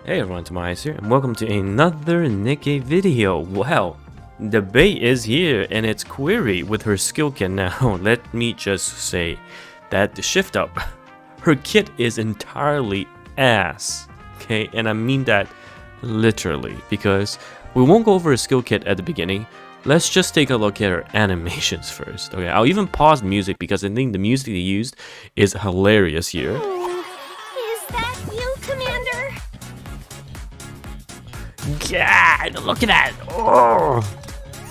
Hey everyone, TimaeuSS here, and welcome to another NIKKE video. Well, the bait is here, and it's Quiry with her skill kit. Now, let me just say that the shift up, her kit is entirely ass. Okay, and I mean that literally, because we won't go over her skill kit at the beginning. Let's just take a look at her animations first. Okay, I'll even pause music because I think the music they used is hilarious here. Is that you, Commander? God, look at that! Oh.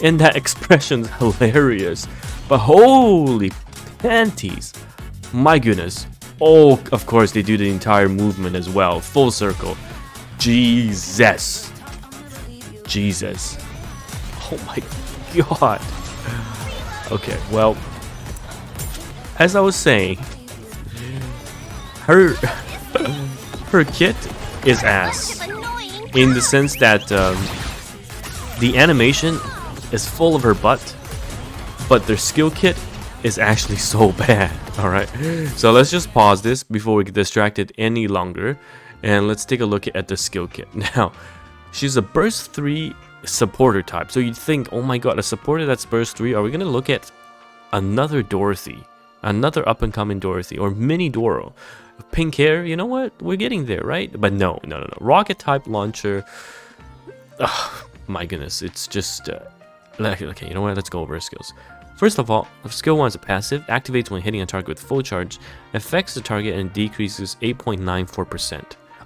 And that expression's hilarious. But holy panties! My goodness. Oh, of course they do the entire movement as well. Full circle. Jesus. Jesus. Oh my god. Okay, well, as I was saying, her kit is ass. In the sense that the animation is full of her butt, but their skill kit is actually so bad. Alright, so let's just pause this before we get distracted any longer, and let's take a look at the skill kit. Now, she's a burst 3 supporter type, so you'd think, oh my god, a supporter that's burst 3, are we going to look at another Dorothy? Another up-and-coming Dorothy, or mini Doro? Pink hair, you know what? We're getting there, right? But no. Rocket type launcher. Ugh, my goodness, it's just... okay, you know what? Let's go over her skills. First of all, skill 1 is a passive. Activates when hitting a target with full charge. Affects the target and decreases 8.94%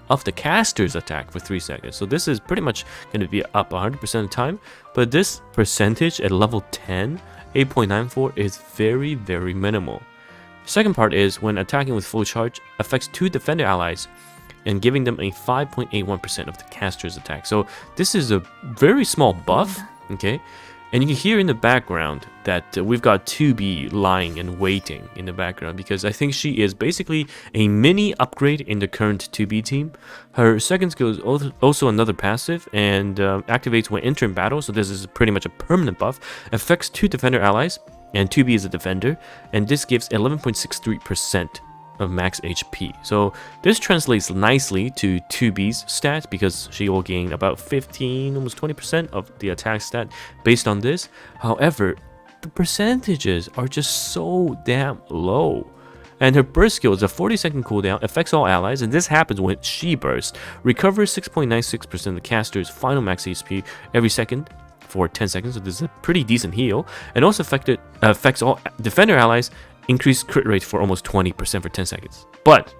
of the caster's attack for 3 seconds. So this is pretty much going to be up 100% of the time. But this percentage at level 10, 8.94 is very, very minimal. Second part is when attacking with full charge, affects 2 defender allies and giving them a 5.81% of the caster's attack. So this is a very small buff, okay? And you can hear in the background that we've got 2B lying and waiting in the background, because I think she is basically a mini upgrade in the current 2B team. Her second skill is also another passive and activates when entering battle, so this is pretty much a permanent buff. Affects 2 defender allies, and 2B is a defender, and this gives 11.63% of max HP. So this translates nicely to 2B's stat, because she will gain about 15, almost 20% of the attack stat based on this. However, the percentages are just so damn low. And her burst skill is a 40-second cooldown, affects all allies, and this happens when she bursts. Recovers 6.96% of the caster's final max HP every second for 10 seconds, so this is a pretty decent heal. And also affects all defender allies, increased crit rate for almost 20% for 10 seconds. But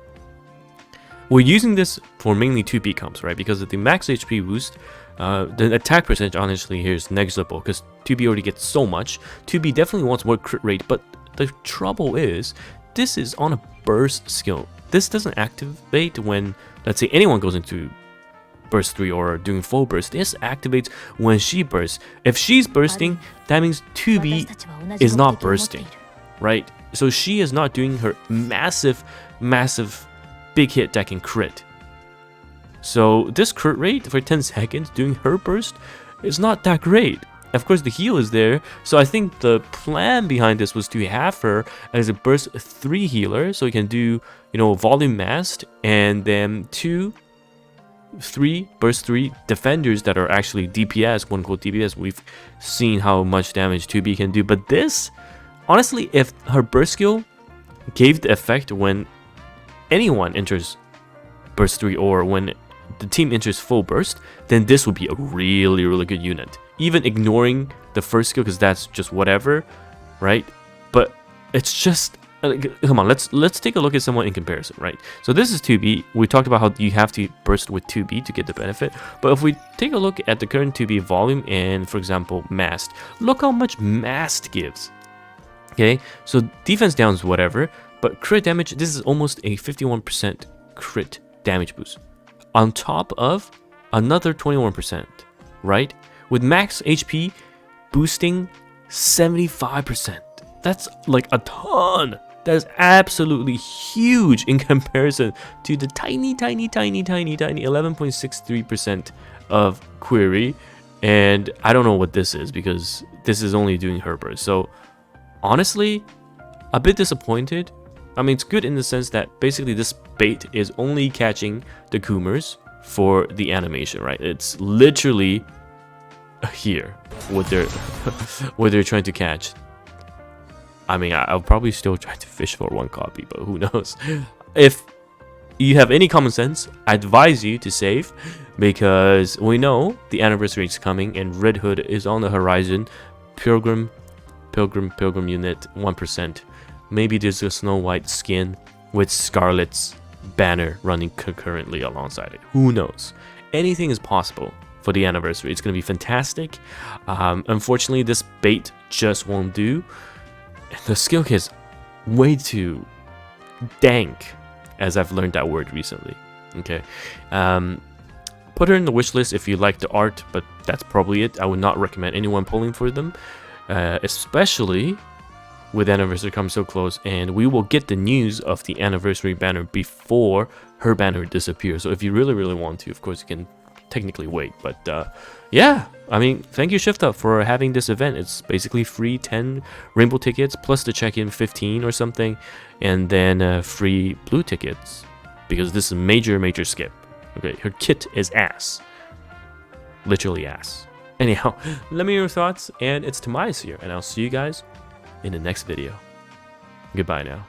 we're using this for mainly 2B comps, right? Because of the max HP boost, the attack percentage honestly here is negligible, because 2B already gets so much. 2B definitely wants more crit rate, but the trouble is, this is on a burst skill. This doesn't activate when, let's say, anyone goes into burst 3 or doing full burst. This activates when she bursts. If she's bursting, that means 2B is not bursting, right? So she is not doing her massive big hit that can crit. So this crit rate for 10 seconds doing her burst is not that great. Of course, the heal is there, so I think the plan behind this was to have her as a burst 3 healer, so you can do, you know, volume masked, and then 3 burst 3 defenders that are actually DPS, quote unquote DPS. We've seen how much damage 2B can do, but this, honestly, if her burst skill gave the effect when anyone enters burst 3 or when the team enters full burst, then this would be a really good unit. Even ignoring the first skill, because that's just whatever, right? But it's just... come on, let's take a look at someone in comparison, right? So this is 2B. We talked about how you have to burst with 2B to get the benefit. But if we take a look at the current 2B volume and, for example, Mast, look how much Mast gives. Okay, so defense down is whatever, but crit damage, this is almost a 51% crit damage boost. On top of another 21%, right? With max HP boosting 75%. That's like a ton. That is absolutely huge in comparison to the tiny 11.63% of Quiry. And I don't know what this is, because this is only doing her burst. So honestly, a bit disappointed. I mean, it's good in the sense that basically this bait is only catching the Coomers for the animation, right? It's literally here what they're what they're trying to catch. I mean, I'll probably still try to fish for one copy, but who knows? If you have any common sense, I advise you to save, because we know the anniversary is coming and Red Hood is on the horizon. Pilgrim unit 1%. Maybe there's a Snow White skin with Scarlet's banner running concurrently alongside it. Who knows? Anything is possible for the anniversary. It's going to be fantastic. Unfortunately, this bait just won't do. The skill kit's way too dank, as I've learned that word recently. Okay. Put her in the wish list if you like the art, but that's probably it. I would not recommend anyone pulling for them, especially with anniversary coming so close, and we will get the news of the anniversary banner before her banner disappears. So if you really want to, of course you can technically wait, but yeah, I mean, thank you Shift Up for having this event. It's basically free 10 rainbow tickets plus the check-in 15 or something, and then free blue tickets, because this is a major skip. Okay, her kit is ass, literally ass. Anyhow, let me know your thoughts, and it's TimaeuSS here, and I'll see you guys in the next video. Goodbye now.